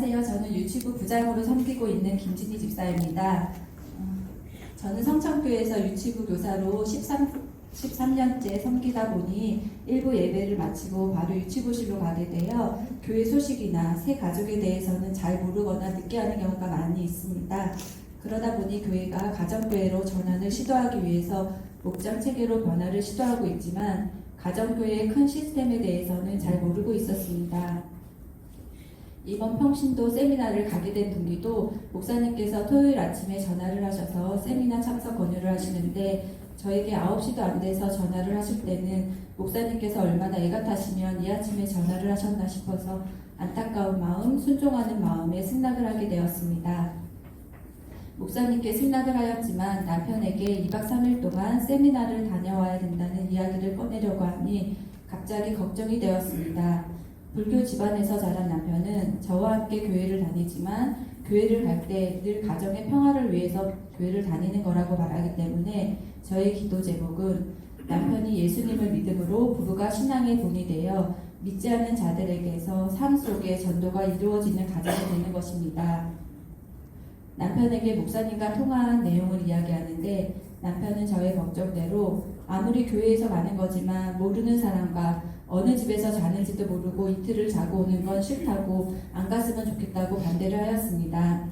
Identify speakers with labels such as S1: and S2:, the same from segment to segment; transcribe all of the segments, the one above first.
S1: 안녕하세요. 저는 유치부 부장으로 섬기고 있는 김진희 집사입니다. 저는 성천교회에서 유치부 교사로 13년째 섬기다 보니 일부 예배를 마치고 바로 유치부실로 가게 되어 교회 소식이나 새 가족에 대해서는 잘 모르거나 늦게 하는 경우가 많이 있습니다. 그러다 보니 교회가 가정교회로 전환을 시도하기 위해서 목장 체계로 변화를 시도하고 있지만 가정교회의 큰 시스템에 대해서는 잘 모르고 있었습니다. 이번 평신도 세미나를 가게 된 동기도 목사님께서 토요일 아침에 전화를 하셔서 세미나 참석 권유를 하시는데 저에게 9시도 안 돼서 전화를 하실 때는 목사님께서 얼마나 애가 타시면 이 아침에 전화를 하셨나 싶어서 안타까운 마음, 순종하는 마음에 승낙을 하게 되었습니다. 목사님께 승낙을 하였지만 남편에게 2박 3일 동안 세미나를 다녀와야 된다는 이야기를 꺼내려고 하니 갑자기 걱정이 되었습니다. 불교 집안에서 자란 남편은 저와 함께 교회를 다니지만 교회를 갈 때 늘 가정의 평화를 위해서 교회를 다니는 거라고 말하기 때문에 저의 기도 제목은 남편이 예수님을 믿음으로 부부가 신앙의 본이 되어 믿지 않는 자들에게서 삶 속에 전도가 이루어지는 가정이 되는 것입니다. 남편에게 목사님과 통화한 내용을 이야기하는데 남편은 저의 걱정대로 아무리 교회에서 가는 거지만 모르는 사람과 어느 집에서 자는지도 모르고 이틀을 자고 오는 건 싫다고 안 갔으면 좋겠다고 반대를 하였습니다.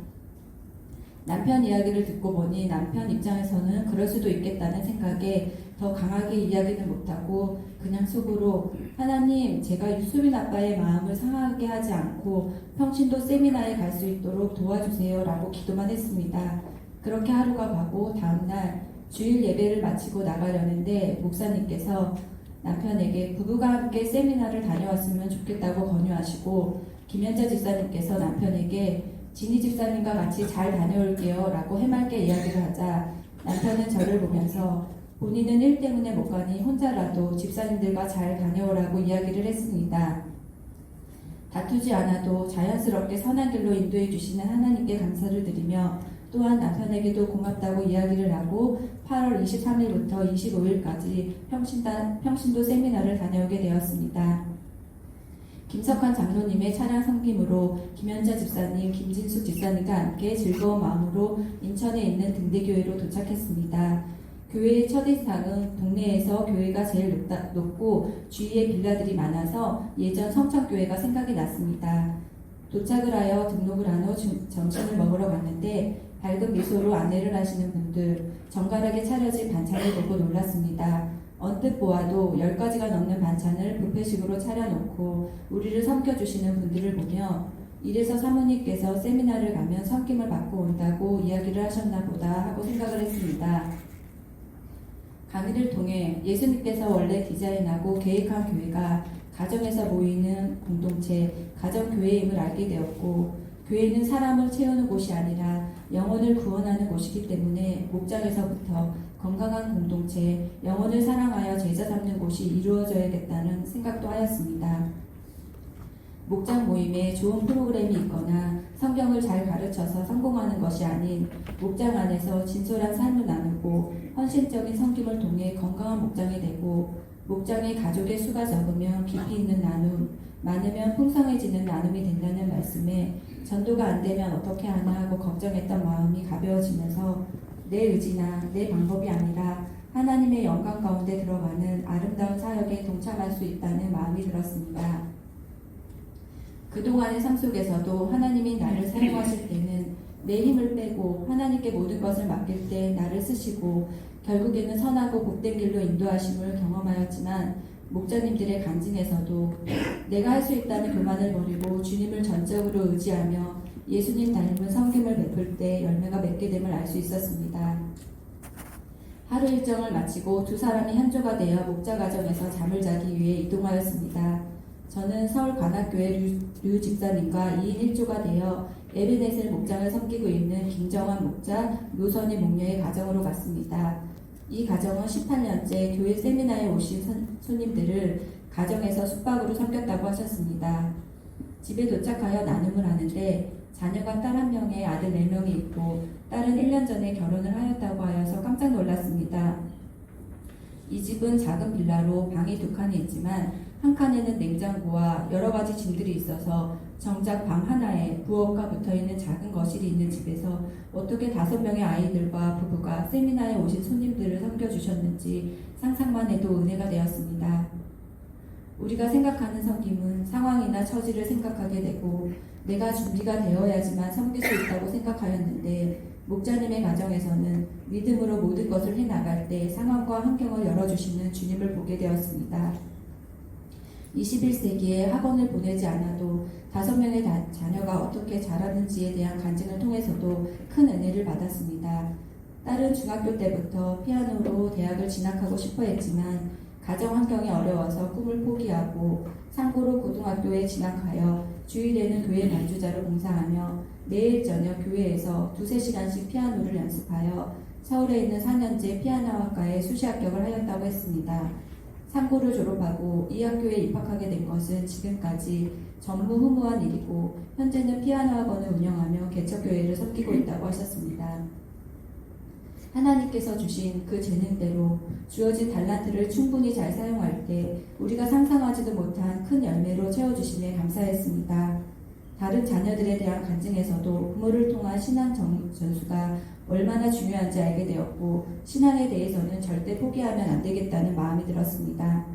S1: 남편 이야기를 듣고 보니 남편 입장에서는 그럴 수도 있겠다는 생각에 더 강하게 이야기는 못하고 그냥 속으로 하나님, 제가 유수빈 아빠의 마음을 상하게 하지 않고 평신도 세미나에 갈 수 있도록 도와주세요 라고 기도만 했습니다. 그렇게 하루가 가고 다음날 주일 예배를 마치고 나가려는데 목사님께서 남편에게 부부가 함께 세미나를 다녀왔으면 좋겠다고 권유하시고 김현자 집사님께서 남편에게 진희 집사님과 같이 잘 다녀올게요 라고 해맑게 이야기를 하자 남편은 저를 보면서 본인은 일 때문에 못 가니 혼자라도 집사님들과 잘 다녀오라고 이야기를 했습니다. 다투지 않아도 자연스럽게 선한 길로 인도해 주시는 하나님께 감사를 드리며 또한 남편에게도 고맙다고 이야기를 하고 8월 23일부터 25일까지 평신도 세미나를 다녀오게 되었습니다. 김석환 장로님의 차량 섬김으로 김현자 집사님, 김진숙 집사님과 함께 즐거운 마음으로 인천에 있는 등대교회로 도착했습니다. 교회의 첫인상은 동네에서 교회가 제일 높고 주위에 빌라들이 많아서 예전 성천교회가 생각이 났습니다. 도착을 하여 등록을 한 후 점심을 먹으러 갔는데 밝은 미소로 안내를 하시는 분들, 정갈하게 차려진 반찬을 보고 놀랐습니다. 언뜻 보아도 10가지가 넘는 반찬을 뷔페식으로 차려놓고 우리를 섬겨주시는 분들을 보며 이래서 사모님께서 세미나를 가면 섬김을 받고 온다고 이야기를 하셨나 보다 하고 생각을 했습니다. 강의를 통해 예수님께서 원래 디자인하고 계획한 교회가 가정에서 모이는 공동체, 가정교회임을 알게 되었고 교회는 사람을 채우는 곳이 아니라 영혼을 구원하는 곳이기 때문에 목장에서부터 건강한 공동체, 영혼을 사랑하여 제자 삼는 곳이 이루어져야겠다는 생각도 하였습니다. 목장 모임에 좋은 프로그램이 있거나 성경을 잘 가르쳐서 성공하는 것이 아닌 목장 안에서 진솔한 삶을 나누고 헌신적인 섬김을 통해 건강한 목장이 되고 목장의 가족의 수가 적으면 깊이 있는 나눔, 많으면 풍성해지는 나눔이 된다는 말씀에 전도가 안 되면 어떻게 하나 하고 걱정했던 마음이 가벼워지면서 내 의지나 내 방법이 아니라 하나님의 영광 가운데 들어가는 아름다운 사역에 동참할 수 있다는 마음이 들었습니다. 그동안의 삶 속에서도 하나님이 나를 사용하실 때는 내 힘을 빼고 하나님께 모든 것을 맡길 때 나를 쓰시고 결국에는 선하고 복된 길로 인도하심을 경험하였지만 목자님들의 간증에서도 내가 할 수 있다는 교만을 버리고 주님을 전적으로 의지하며 예수님 닮은 섬김을 베풀 때 열매가 맺게 됨을 알 수 있었습니다. 하루 일정을 마치고 두 사람이 한조가 되어 목자 가정에서 잠을 자기 위해 이동하였습니다. 저는 서울 관악교회 류 집사님과 2인 1조가 되어 에베네셀 목장을 섬기고 있는 김정환 목자, 노선희 목녀의 가정으로 갔습니다. 이 가정은 18년째 교회 세미나에 오신 손님들을 가정에서 숙박으로 섬겼다고 하셨습니다. 집에 도착하여 나눔을 하는데 자녀가 딸 1명에 아들 4명이 있고 딸은 1년 전에 결혼을 하였다고 하여서 깜짝 놀랐습니다. 이 집은 작은 빌라로 방이 2칸이 있지만 한 칸에는 냉장고와 여러 가지 짐들이 있어서 정작 방 하나에 부엌과 붙어있는 작은 거실이 있는 집에서 어떻게 5명의 아이들과 부부가 세미나에 오신 손님들을 섬겨주셨는지 상상만 해도 은혜가 되었습니다. 우리가 생각하는 섬김은 상황이나 처지를 생각하게 되고 내가 준비가 되어야지만 섬길 수 있다고 생각하였는데, 목자님의 가정에서는 믿음으로 모든 것을 해나갈 때 상황과 환경을 열어주시는 주님을 보게 되었습니다. 21세기에 학원을 보내지 않아도 5명의 자녀가 어떻게 자라는지에 대한 간증을 통해서도 큰 은혜를 받았습니다. 딸은 중학교 때부터 피아노로 대학을 진학하고 싶어 했지만 가정 환경이 어려워서 꿈을 포기하고 상고로 고등학교에 진학하여 주일에는 교회 반주자로 봉사하며 매일 저녁 교회에서 2-3시간씩 피아노를 연습하여 서울에 있는 4년제 피아노학과에 수시 합격을 하였다고 했습니다. 상고를 졸업하고 이 학교에 입학하게 된 것은 지금까지 전무후무한 일이고 현재는 피아노 학원을 운영하며 개척교회를 섬기고 있다고 하셨습니다. 하나님께서 주신 그 재능대로 주어진 달란트를 충분히 잘 사용할 때 우리가 상상하지도 못한 큰 열매로 채워주심에 감사했습니다. 다른 자녀들에 대한 간증에서도 부모를 통한 신앙 전수가 얼마나 중요한지 알게 되었고, 신앙에 대해서는 절대 포기하면 안 되겠다는 마음이 들었습니다.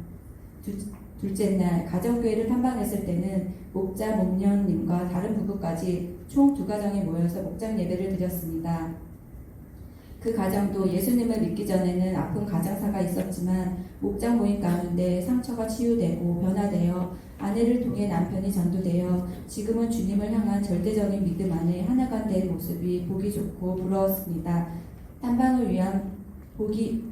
S1: 둘째 날 가정교회를 탐방했을 때는 목자 목련님과 다른 부부까지 총 2가정이 모여서 목장 예배를 드렸습니다. 그 가정도 예수님을 믿기 전에는 아픈 가정사가 있었지만 목장 모임 가운데 상처가 치유되고 변화되어 아내를 통해 남편이 전도되어 지금은 주님을 향한 절대적인 믿음 안에 하나가 된 모습이 보기 좋고 부러웠습니다. 탐방을 위한 복이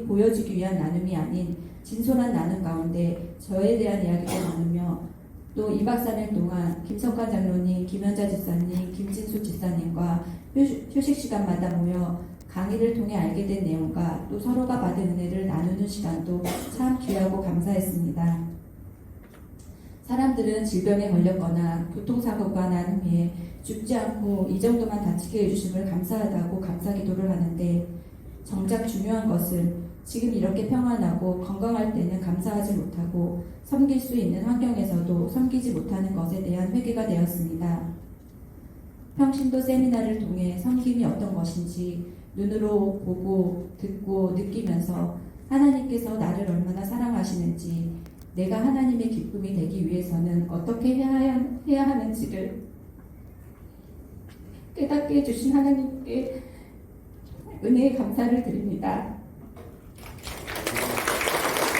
S1: 보여주기 위한 나눔이 아닌 진솔한 나눔 가운데 저에 대한 이야기를 나누며 또 2박 3일 동안 김성관 장로님, 김현자 집사님, 김진수 집사님과 휴식 시간마다 모여 강의를 통해 알게 된 내용과 또 서로가 받은 은혜를 나누는 시간도 참 귀하고 감사했습니다. 사람들은 질병에 걸렸거나 교통사고가 난 후에 죽지 않고 이 정도만 다치게 해주심을 감사하다고 감사기도를 하는데, 정작 중요한 것은 지금 이렇게 평안하고 건강할 때는 감사하지 못하고 섬길 수 있는 환경에서도 섬기지 못하는 것에 대한 회개가 되었습니다. 평신도 세미나를 통해 섬김이 어떤 것인지 눈으로 보고 듣고 느끼면서 하나님께서 나를 얼마나 사랑하시는지, 내가 하나님의 기쁨이 되기 위해서는 어떻게 해야 하는지를 깨닫게 해주신 하나님께 은혜의 감사를 드립니다.